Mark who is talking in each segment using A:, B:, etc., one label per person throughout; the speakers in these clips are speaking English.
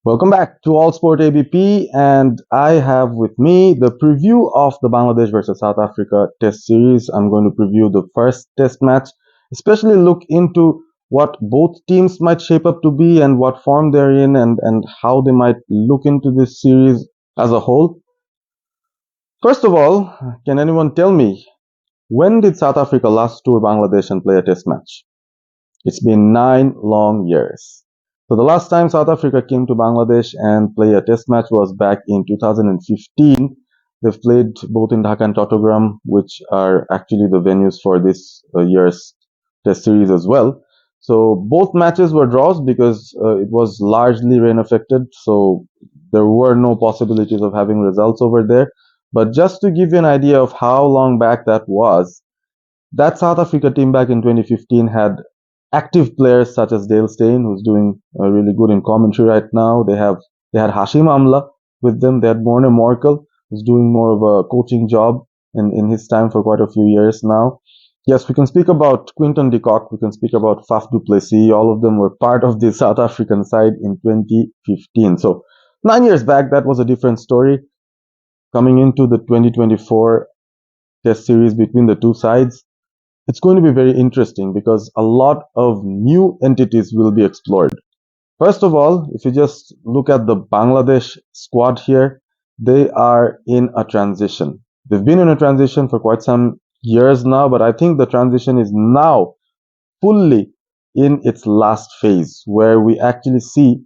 A: Welcome back to Allsport ABP, and I have with me the preview of the Bangladesh versus South Africa Test Series. I'm going to preview the first Test match, especially look into what both teams might shape up to be and what form they're in, and how they might look into this series as a whole. First of all, can anyone tell me when did South Africa last tour Bangladesh and play a Test match? It's been 9 long years. So the last time South Africa came to Bangladesh and play a test match was back in 2015. They've played both in Dhaka and Chattogram, which are actually the venues for this year's test series as well. So both matches were draws because it was largely rain affected. So there were no possibilities of having results over there. But just to give you an idea of how long back that was, that South Africa team back in 2015 had active players such as Dale Steyn, who's doing really good in commentary right now. They had Hashim Amla with them. They had Morne Morkel, who's doing more of a coaching job in his time for quite a few years now. Yes, we can speak about Quinton de Kock. We can speak about Faf du Plessis. All of them were part of the South African side in 2015. So 9 years back, that was a different story. Coming into the 2024 Test series between the two sides, it's going to be very interesting because a lot of new entities will be explored. First of all, if you just look at the Bangladesh squad here, they are in a transition. They've been in a transition for quite some years now, but I think the transition is now fully in its last phase, where we actually see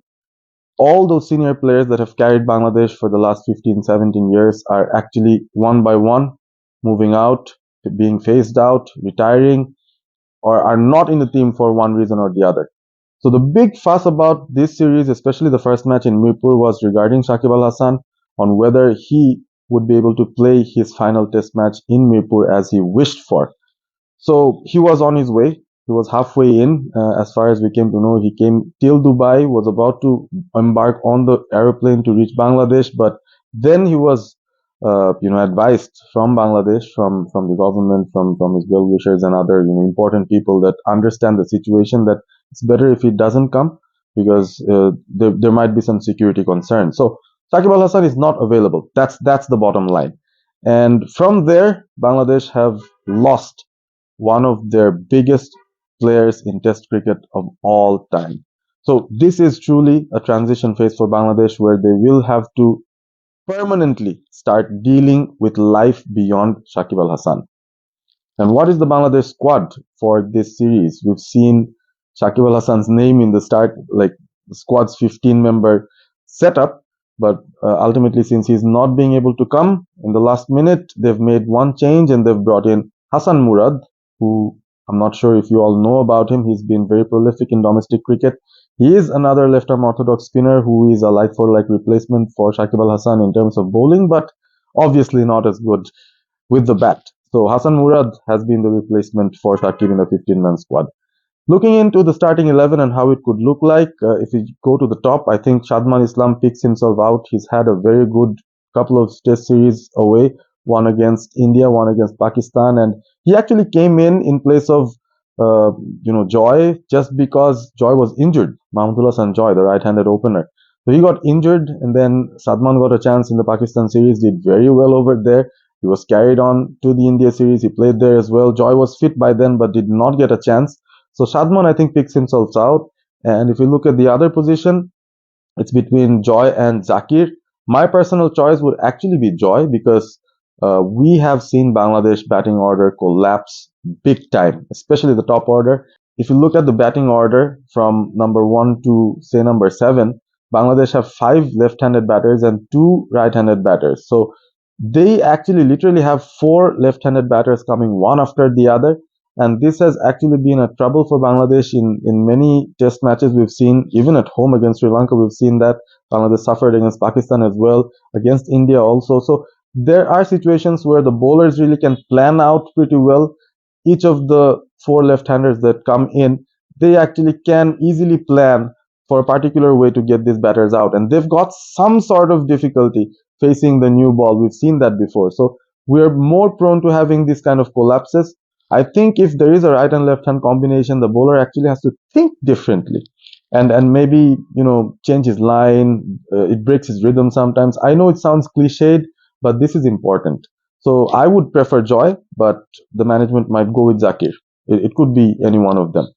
A: all those senior players that have carried Bangladesh for the last 15, 17 years are actually one by one moving out, being phased out, retiring, or are not in the team for one reason or the other. So the big fuss about this series, especially the first match in Mirpur, was regarding Shakib Al Hasan on whether he would be able to play his final test match in Mirpur as he wished for. So he was on his way. He was halfway in, as far as we came to know. He came till Dubai, was about to embark on the aeroplane to reach Bangladesh, but then he was, advised from Bangladesh, from the government, from his well-wishers and other, important people that understand the situation, that it's better if he doesn't come because there might be some security concerns. So Shakib Al Hasan is not available. That's the bottom line. And from there, Bangladesh have lost one of their biggest players in Test cricket of all time. So this is truly a transition phase for Bangladesh where they will have to permanently start dealing with life beyond Shakib Al Hasan. And what is the Bangladesh squad for this series? We've seen Shakib Al Hasan's name in the start, like the squad's 15-member setup, but ultimately, since he's not being able to come in the last minute, they've made one change and they've brought in Hassan Murad, who I'm not sure if you all know about him. He's been very prolific in domestic cricket. He is another left-arm orthodox spinner who is a like-for-like replacement for Shakib Al Hasan in terms of bowling, but obviously not as good with the bat. So Hassan Murad has been the replacement for Shakib in the 15-man squad. Looking into the starting 11 and how it could look like, if we go to the top, I think Shadman Islam picks himself out. He's had a very good couple of test series away, one against India, one against Pakistan, and he actually came in place of Joy, just because Joy was injured. Mahmudullah San Joy, the right-handed opener. So he got injured, and then Sadman got a chance in the Pakistan series, did very well over there. He was carried on to the India series. He played there as well. Joy was fit by then, but did not get a chance. So Shadman, I think, picks himself out. And if you look at the other position, it's between Joy and Zakir. My personal choice would actually be Joy because we have seen Bangladesh batting order collapse big time, especially the top order. If you look at the batting order from number 1 to say number 7, Bangladesh have 5 left-handed batters and 2 right-handed batters. So they actually literally have 4 left-handed batters coming one after the other. And this has actually been a trouble for Bangladesh in many test matches we've seen, even at home against Sri Lanka, we've seen that. Bangladesh suffered against Pakistan as well, against India also. So there are situations where the bowlers really can plan out pretty well. Each of the 4 left-handers that come in, they actually can easily plan for a particular way to get these batters out. And they've got some sort of difficulty facing the new ball. We've seen that before. So we're more prone to having these kind of collapses. I think if there is a right and left hand combination, the bowler actually has to think differently. and maybe change his line. It breaks his rhythm sometimes. I know it sounds cliched, but this is important. So I would prefer Joy, but the management might go with Zakir. It could be any one of them.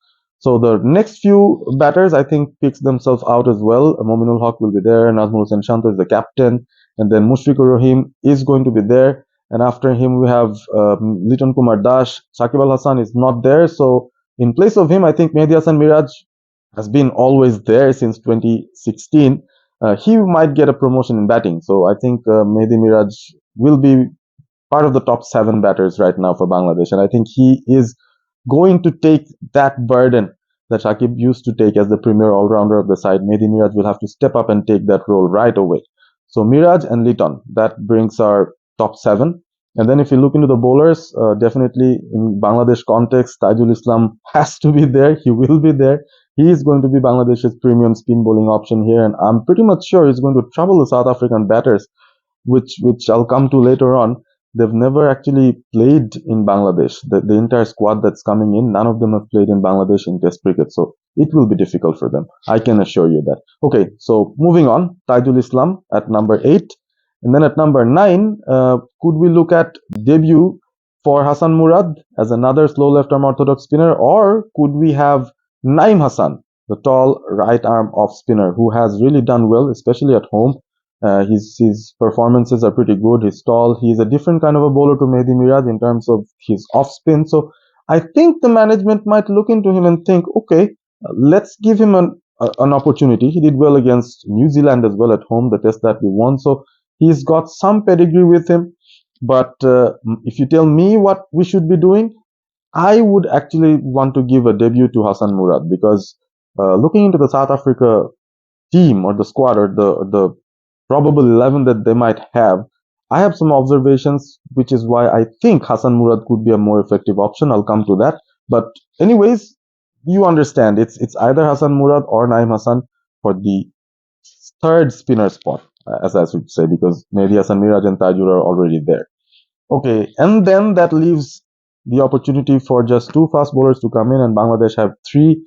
A: So the next few batters, I think, picks themselves out as well. Mominul Haq will be there. Nazmul Hussain Shanto is the captain, and then Mushfiqur Rahim is going to be there. And after him, we have Liton Kumar Dash. Shakib Al Hassan is not there, so in place of him, I think Mehdi Hassan Miraj has been always there since 2016. He might get a promotion in batting, so I think Mehdi Miraj will be part of the top 7 batters right now for Bangladesh, and I think he is going to take that burden that Shakib used to take as the premier all-rounder of the side. Mehdi Miraj will have to step up and take that role right away. So Miraj and Liton, that brings our top 7. And then if you look into the bowlers, definitely in Bangladesh context, Tajul Islam has to be there. He will be there. He is going to be Bangladesh's premium spin bowling option here, and I'm pretty much sure he's going to trouble the South African batters, which I'll come to later on. They've never actually played in Bangladesh. The entire squad that's coming in, none of them have played in Bangladesh in Test cricket, so it will be difficult for them. I can assure you that. Okay, so moving on, Taijul Islam at number 8, and then at number 9, could we look at debut for Hassan Murad as another slow left-arm orthodox spinner, or could we have Naim Hassan, the tall right-arm off spinner who has really done well, especially at home? His performances are pretty good. He's tall. He's a different kind of a bowler to Mehdi Miraj in terms of his off spin. So I think the management might look into him and think, okay, let's give him an opportunity. He did well against New Zealand as well at home, the test that we won. So he's got some pedigree with him. But if you tell me what we should be doing, I would actually want to give a debut to Hassan Murad, because looking into the South Africa team or the squad or the probable 11 that they might have, I have some observations, which is why I think Hassan Murad could be a more effective option. I'll come to that. But anyways, you understand, it's either Hassan Murad or Naim Hassan for the third spinner spot, as I should say, because maybe Hassan Miraj and Tajur are already there. Okay, and then that leaves the opportunity for just 2 fast bowlers to come in, and Bangladesh have 3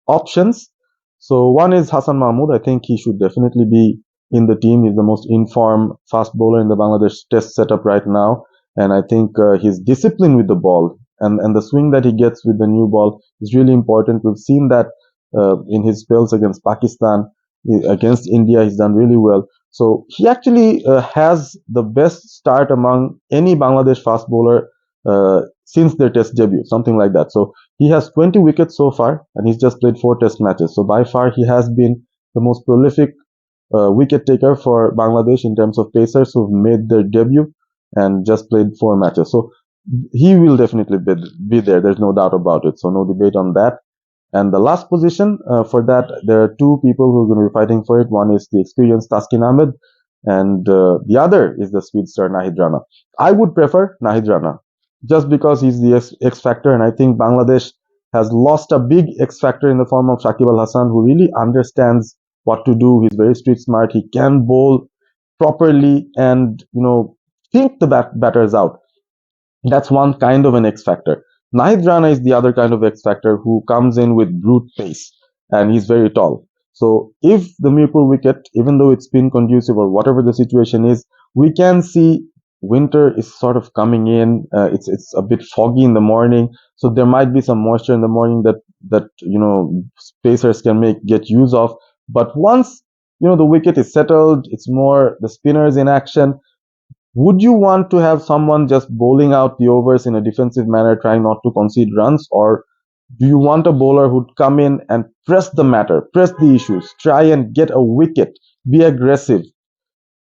A: options. So one is Hassan Mahmood. I think he should definitely be in the team. He's the most informed fast bowler in the Bangladesh test setup right now, and I think his discipline with the ball and the swing that he gets with the new ball is really important. We've seen that in his spells against Pakistan, against India, he's done really well. So he actually has the best start among any Bangladesh fast bowler since their test debut, something like that. So he has 20 wickets so far, and he's just played 4 test matches. So by far, he has been the most prolific wicket taker for Bangladesh in terms of pacers who've made their debut and just played 4 matches. So he will definitely be there. There's no doubt about it. So no debate on that. And the last position, for that, there are 2 people who are going to be fighting for it. One is the experienced Taskin Ahmed, and the other is the speedster Nahid Rana. I would prefer Nahid Rana, just because he's the X factor, and I think Bangladesh has lost a big X factor in the form of Shakib Al Hassan, who really understands what to do. He's very street smart. He can bowl properly and think the batters out. That's one kind of an X factor. Nahid Rana is the other kind of X factor who comes in with brute pace, and he's very tall. So if the Mirpur wicket, even though it's spin conducive or whatever the situation is, we can see winter is sort of coming in. It's a bit foggy in the morning, so there might be some moisture in the morning that spacers can get use of. But once the wicket is settled, it's more the spinners in action. Would you want to have someone just bowling out the overs in a defensive manner, trying not to concede runs, or do you want a bowler who'd come in and press the matter, press the issues, try and get a wicket, be aggressive?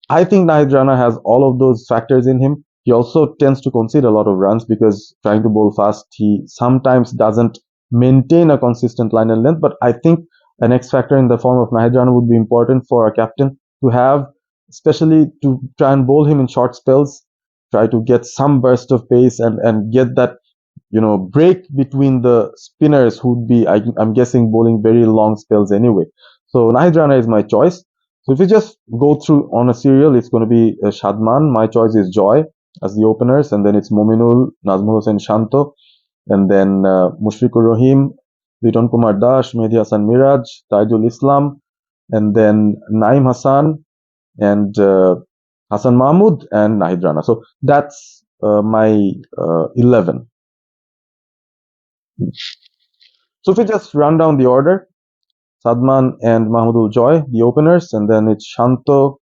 A: I think Nahid Rana has all of those factors in him. He also tends to concede a lot of runs because trying to bowl fast, he sometimes doesn't maintain a consistent line and length. But I think an X factor in the form of Nahid Rana would be important for a captain to have, especially to try and bowl him in short spells, try to get some burst of pace and get that break between the spinners who'd be, I'm guessing, bowling very long spells anyway. So Nahid Rana is my choice. So if you just go through on a serial, it's going to be Shadman. My choice is Joy as the openers, and then it's Mominul, Nazmul Hussain Shanto, and then Mushfiqur Rahim, Liton Kumar Dash, Mehdi Hassan Miraj, Taijul Islam, and then Naim Hassan and Hassan Mahmood and Nahid Rana. So that's my 11. So if we just run down the order, Sadman and Mahmoudul Joy, the openers, and then it's Shanto,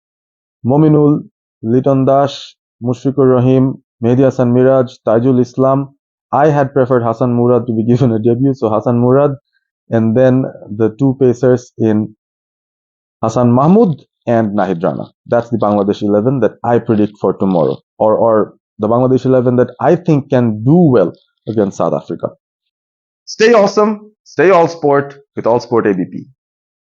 A: Mominul, Liton Dash, Mushfiqur Rahim, Mehdi Hassan Miraj, Taijul Islam. I had preferred Hassan Murad to be given a debut, so Hassan Murad, and then the two pacers in Hassan Mahmood and Nahid Rana. That's the Bangladesh 11 that I predict for tomorrow, or the Bangladesh 11 that I think can do well against South Africa. Stay awesome, stay all sport with Allsport ABP.